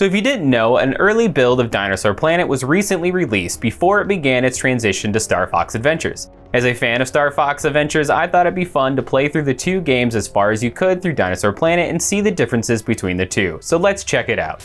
So if you didn't know, an early build of Dinosaur Planet was recently released before it began its transition to Starfox Adventures. As a fan of Starfox Adventures, I thought it'd be fun to play through the two games as far as you could through Dinosaur Planet and see the differences between the two, so let's check it out.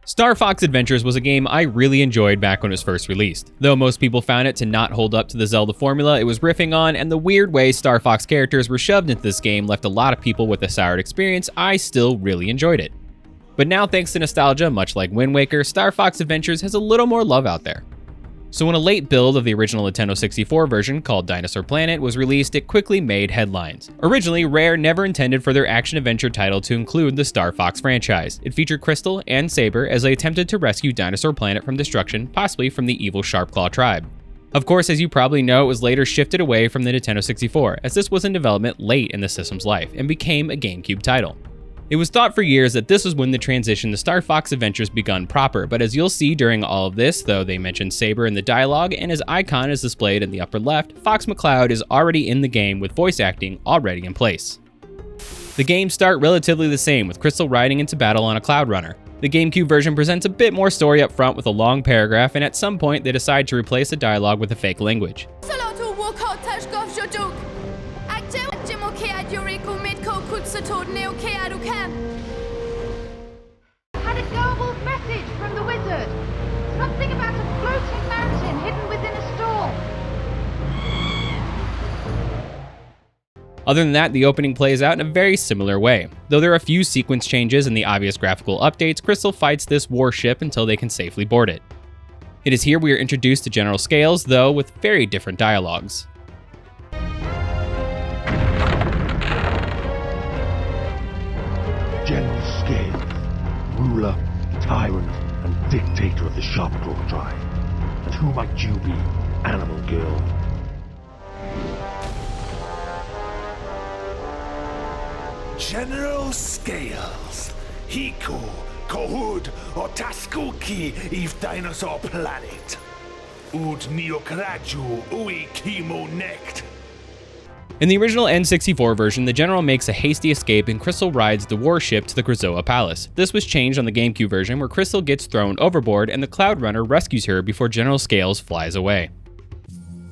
Starfox Adventures was a game I really enjoyed back when it was first released. Though most people found it to not hold up to the Zelda formula it was riffing on, and the weird way Star Fox characters were shoved into this game left a lot of people with a soured experience, I still really enjoyed it. But now, thanks to nostalgia, much like Wind Waker, Star Fox Adventures has a little more love out there. So when a late build of the original Nintendo 64 version called Dinosaur Planet was released, it quickly made headlines. Originally, Rare never intended for their action-adventure title to include the Star Fox franchise. It featured Crystal and Saber as they attempted to rescue Dinosaur Planet from destruction, possibly from the evil Sharpclaw tribe. Of course, as you probably know, it was later shifted away from the Nintendo 64, as this was in development late in the system's life, and became a GameCube title. It was thought for years that this was when the transition to Star Fox Adventures begun proper, but as you'll see during all of this, though they mentioned Saber in the dialogue and his icon is displayed in the upper left, Fox McCloud is already in the game with voice acting already in place. The games start relatively the same, with Crystal riding into battle on a Cloud Runner. The GameCube version presents a bit more story up front with a long paragraph, and at some point they decide to replace the dialogue with a fake language. Had a garbled message from the wizard. Something about a floating mountain hidden within a storm. Other than that, the opening plays out in a very similar way. Though there are a few sequence changes and the obvious graphical updates, Crystal fights this warship until they can safely board it. It is here we are introduced to General Scales, though with very different dialogues. General Scales, ruler, tyrant, and dictator of the Sharpclaw tribe. And who might you be, animal girl? General Scales, Hiku, Kohud, or Taskuki, Eve Dinosaur Planet. Ud Neokraju, Ui Kimo Nekt. In the original N64 version, the General makes a hasty escape and Crystal rides the warship to the Krazoa Palace. This was changed on the GameCube version where Crystal gets thrown overboard and the Cloud Runner rescues her before General Scales flies away.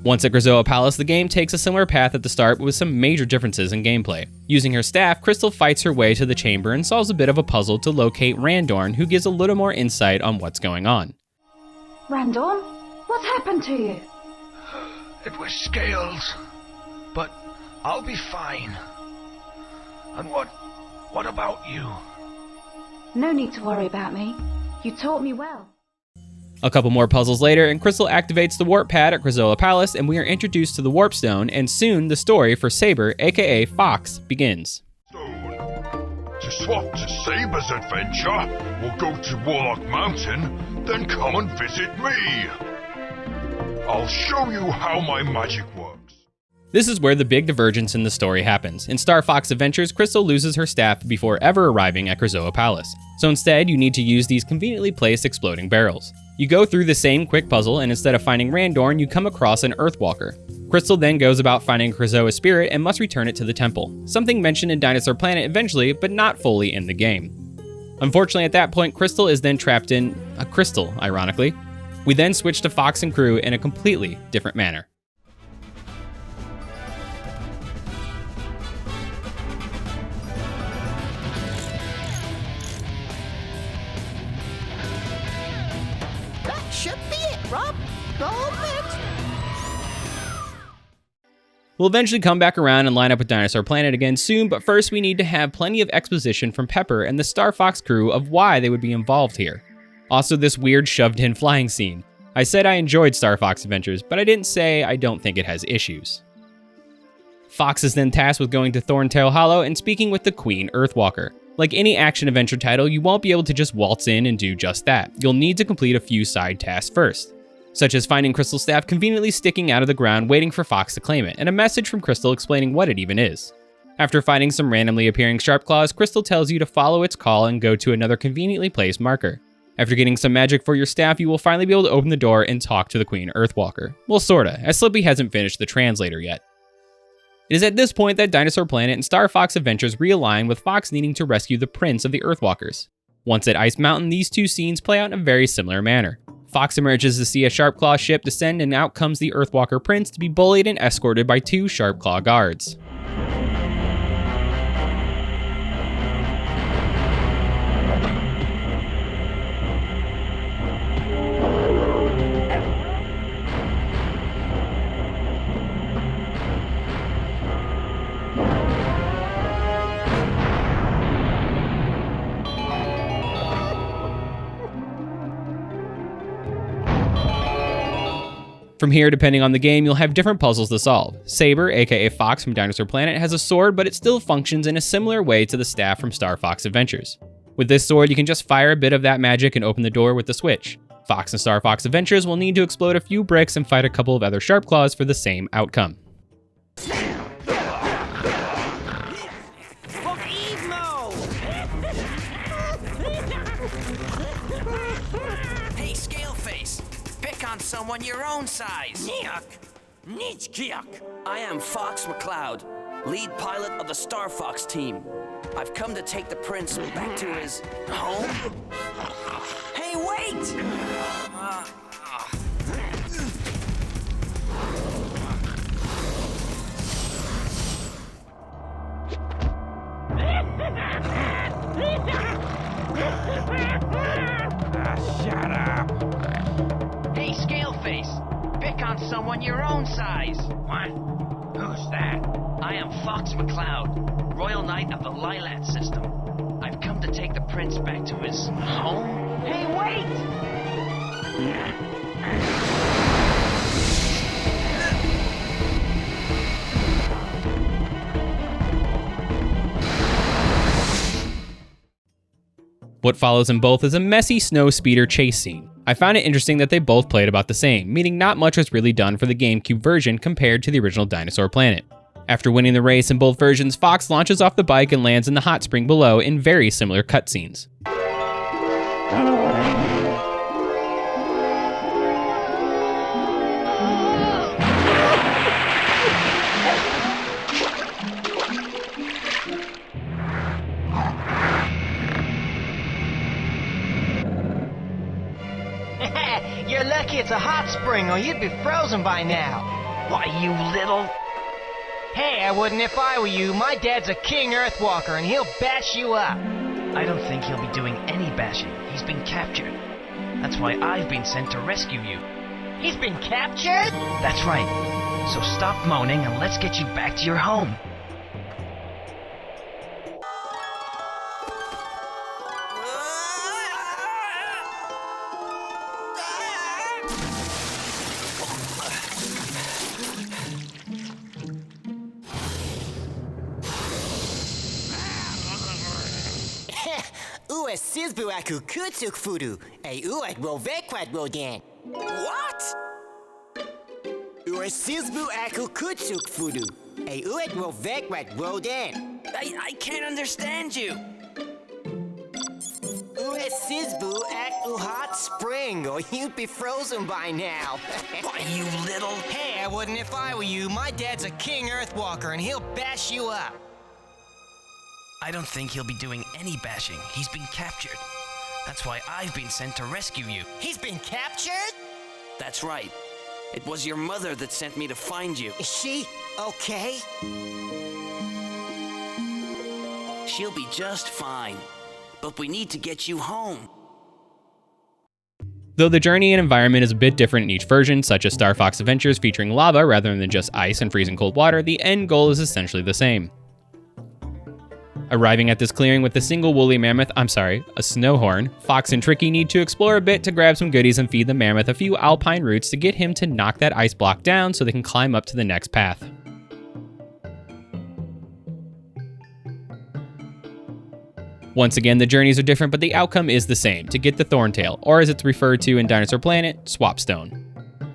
Once at Krazoa Palace, the game takes a similar path at the start but with some major differences in gameplay. Using her staff, Crystal fights her way to the chamber and solves a bit of a puzzle to locate Randorn, who gives a little more insight on what's going on. Randorn, what's happened to you? It was Scales, but I'll be fine. And what about you? No need to worry about me. You taught me well. A couple more puzzles later, and Crystal activates the warp pad at Krazoa Palace, and we are introduced to the Warpstone, and soon the story for Saber, aka Fox, begins. To swap to Saber's adventure, we'll go to Warlock Mountain, then come and visit me. I'll show you how my magic works. This is where the big divergence in the story happens. In Star Fox Adventures, Crystal loses her staff before ever arriving at Krazoa Palace. So instead, you need to use these conveniently placed exploding barrels. You go through the same quick puzzle, and instead of finding Randorn, you come across an Earthwalker. Crystal then goes about finding Krazoa's spirit and must return it to the temple, something mentioned in Dinosaur Planet eventually, but not fully in the game. Unfortunately, at that point, Crystal is then trapped in a crystal, ironically. We then switch to Fox and crew in a completely different manner. Should be it, Rob. We'll eventually come back around and line up with Dinosaur Planet again soon, but first we need to have plenty of exposition from Pepper and the Star Fox crew of why they would be involved here. Also, this weird shoved-in flying scene. I said I enjoyed Star Fox Adventures, but I didn't say I don't think it has issues. Fox is then tasked with going to Thorntail Hollow and speaking with the Queen Earthwalker. Like any action-adventure title, you won't be able to just waltz in and do just that. You'll need to complete a few side tasks first, such as finding Crystal's staff conveniently sticking out of the ground waiting for Fox to claim it, and a message from Crystal explaining what it even is. After finding some randomly appearing Sharpclaws, Crystal tells you to follow its call and go to another conveniently placed marker. After getting some magic for your staff, you will finally be able to open the door and talk to the Queen Earthwalker. Well, sorta, as Slippy hasn't finished the translator yet. It is at this point that Dinosaur Planet and Star Fox Adventures realign, with Fox needing to rescue the Prince of the Earthwalkers. Once at Ice Mountain, these two scenes play out in a very similar manner. Fox emerges to see a Sharpclaw ship descend, and out comes the Earthwalker Prince to be bullied and escorted by two Sharpclaw guards. From here, depending on the game, you'll have different puzzles to solve. Saber, aka Fox from Dinosaur Planet, has a sword, but it still functions in a similar way to the staff from Starfox Adventures. With this sword, you can just fire a bit of that magic and open the door with the switch. Fox and Starfox Adventures will need to explode a few bricks and fight a couple of other Sharpclaws for the same outcome. Hey, Scaleface! Pick on someone your own size! I am Fox McCloud, lead pilot of the Starfox team. I've come to take the prince back to his home. Hey, wait! Shut up! Hey, Scaleface! Pick on someone your own size! What? Who's that? I am Fox McCloud, Royal Knight of the Lilat system. I've come to take the prince back to his home. Hey, wait! What follows in both is a messy snow speeder chase scene. I found it interesting that they both played about the same, meaning not much was really done for the GameCube version compared to the original Dinosaur Planet. After winning the race in both versions, Fox launches off the bike and lands in the hot spring below in very similar cutscenes. You're lucky it's a hot spring, or you'd be frozen by now. Why, you little... Hey, I wouldn't if I were you. My dad's a king Earthwalker, and he'll bash you up. I don't think he'll be doing any bashing. He's been captured. That's why I've been sent to rescue you. He's been captured? That's right. So stop moaning and let's get you back to your home. Ua sizbu aku kutsuk furu, e uat rovekwat rodan. What? Ua sizbu aku kutsuk furu, e uat rovekwat rodan. I can't understand you. Ua sizbu at hot spring, or you'd be frozen by now. Why, you little... Hey, I wouldn't if I were you. My dad's a king Earthwalker, and he'll bash you up. I don't think he'll be doing any bashing. He's been captured. That's why I've been sent to rescue you. He's been captured? That's right. It was your mother that sent me to find you. Is she okay? She'll be just fine. But we need to get you home. Though the journey and environment is a bit different in each version, such as Starfox Adventures featuring lava rather than just ice and freezing cold water, the end goal is essentially the same. Arriving at this clearing with a single woolly mammoth, a snowhorn, Fox and Tricky need to explore a bit to grab some goodies and feed the mammoth a few alpine roots to get him to knock that ice block down so they can climb up to the next path. Once again, the journeys are different, but the outcome is the same, to get the Thorntail, or as it's referred to in Dinosaur Planet, Swapstone.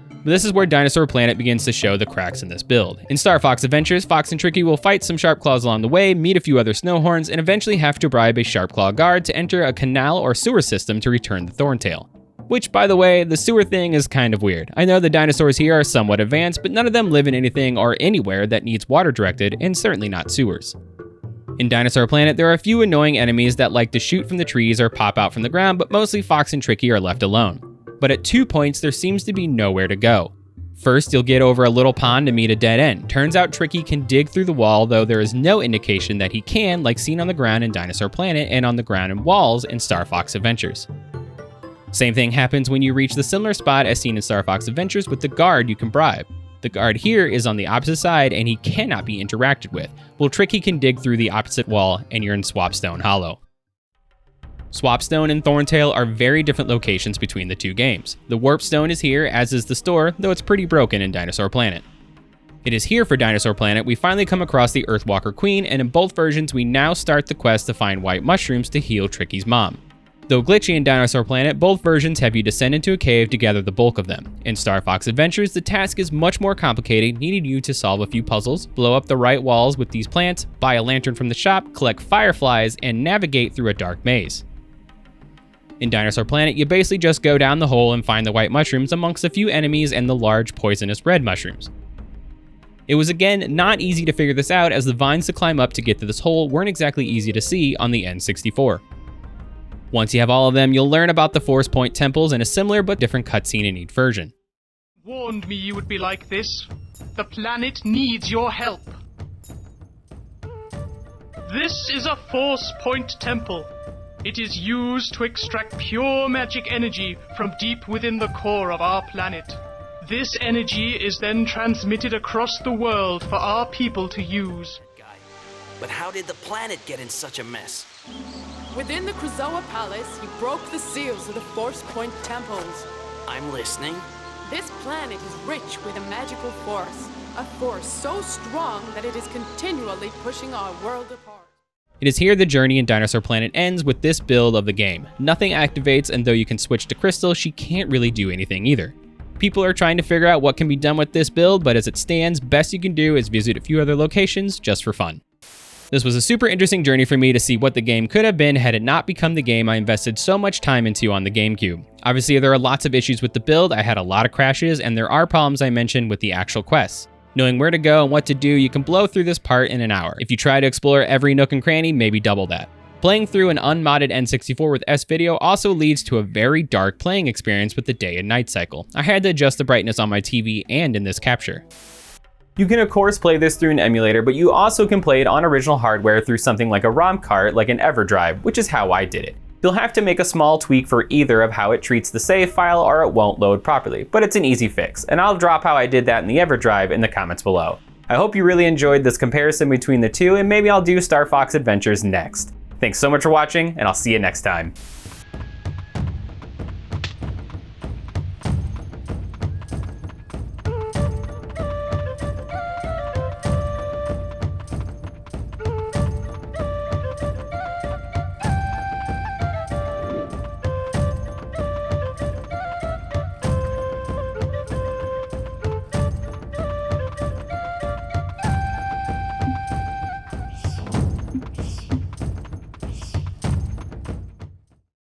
But this is where Dinosaur Planet begins to show the cracks in this build. In Starfox Adventures, Fox and Tricky will fight some Sharpclaws along the way, meet a few other Snowhorns, and eventually have to bribe a Sharpclaw guard to enter a canal or sewer system to return the Thorntail. Which, by the way, the sewer thing is kind of weird. I know the dinosaurs here are somewhat advanced, but none of them live in anything or anywhere that needs water directed, and certainly not sewers. In Dinosaur Planet, there are a few annoying enemies that like to shoot from the trees or pop out from the ground, but mostly Fox and Tricky are left alone. But at 2 points, there seems to be nowhere to go. First, you'll get over a little pond to meet a dead end. Turns out Tricky can dig through the wall, though there is no indication that he can, like seen on the ground in Dinosaur Planet and on the ground and walls in Starfox Adventures. Same thing happens when you reach the similar spot as seen in Starfox Adventures with the guard you can bribe. The guard here is on the opposite side and he cannot be interacted with, while Tricky can dig through the opposite wall and you're in Swapstone Hollow. Swapstone and Thorntail are very different locations between the two games. The Warpstone is here, as is the store, though it's pretty broken in Dinosaur Planet. It is here for Dinosaur Planet we finally come across the Earthwalker Queen, and in both versions we now start the quest to find white mushrooms to heal Tricky's mom. Though glitchy in Dinosaur Planet, both versions have you descend into a cave to gather the bulk of them. In Starfox Adventures, the task is much more complicated, needing you to solve a few puzzles, blow up the right walls with these plants, buy a lantern from the shop, collect fireflies, and navigate through a dark maze. In Dinosaur Planet, you basically just go down the hole and find the white mushrooms amongst a few enemies and the large poisonous red mushrooms. It was again not easy to figure this out, as the vines to climb up to get to this hole weren't exactly easy to see on the N64. Once you have all of them, you'll learn about the Force Point temples and a similar but different cutscene in each version. Warned me you would be like this. The planet needs your help. This is a Force Point temple. It is used to extract pure magic energy from deep within the core of our planet. This energy is then transmitted across the world for our people to use. But how did the planet get in such a mess? Within the Krazoa Palace, he broke the seals of the Force Point temples. I'm listening. This planet is rich with a magical force. A force so strong that it is continually pushing our world apart. It is here the journey in Dinosaur Planet ends with this build of the game. Nothing activates, and though you can switch to Crystal, she can't really do anything either. People are trying to figure out what can be done with this build, but as it stands, best you can do is visit a few other locations just for fun. This was a super interesting journey for me to see what the game could have been had it not become the game I invested so much time into on the GameCube. Obviously, there are lots of issues with the build, I had a lot of crashes, and there are problems I mentioned with the actual quests. Knowing where to go and what to do, you can blow through this part in an hour. If you try to explore every nook and cranny, maybe double that. Playing through an unmodded N64 with S-Video also leads to a very dark playing experience with the day and night cycle. I had to adjust the brightness on my TV and in this capture. You can of course play this through an emulator, but you also can play it on original hardware through something like a ROM cart like an EverDrive, which is how I did it. You'll have to make a small tweak for either of how it treats the save file or it won't load properly, but it's an easy fix, and I'll drop how I did that in the EverDrive in the comments below. I hope you really enjoyed this comparison between the two, and maybe I'll do Starfox Adventures next. Thanks so much for watching, and I'll see you next time.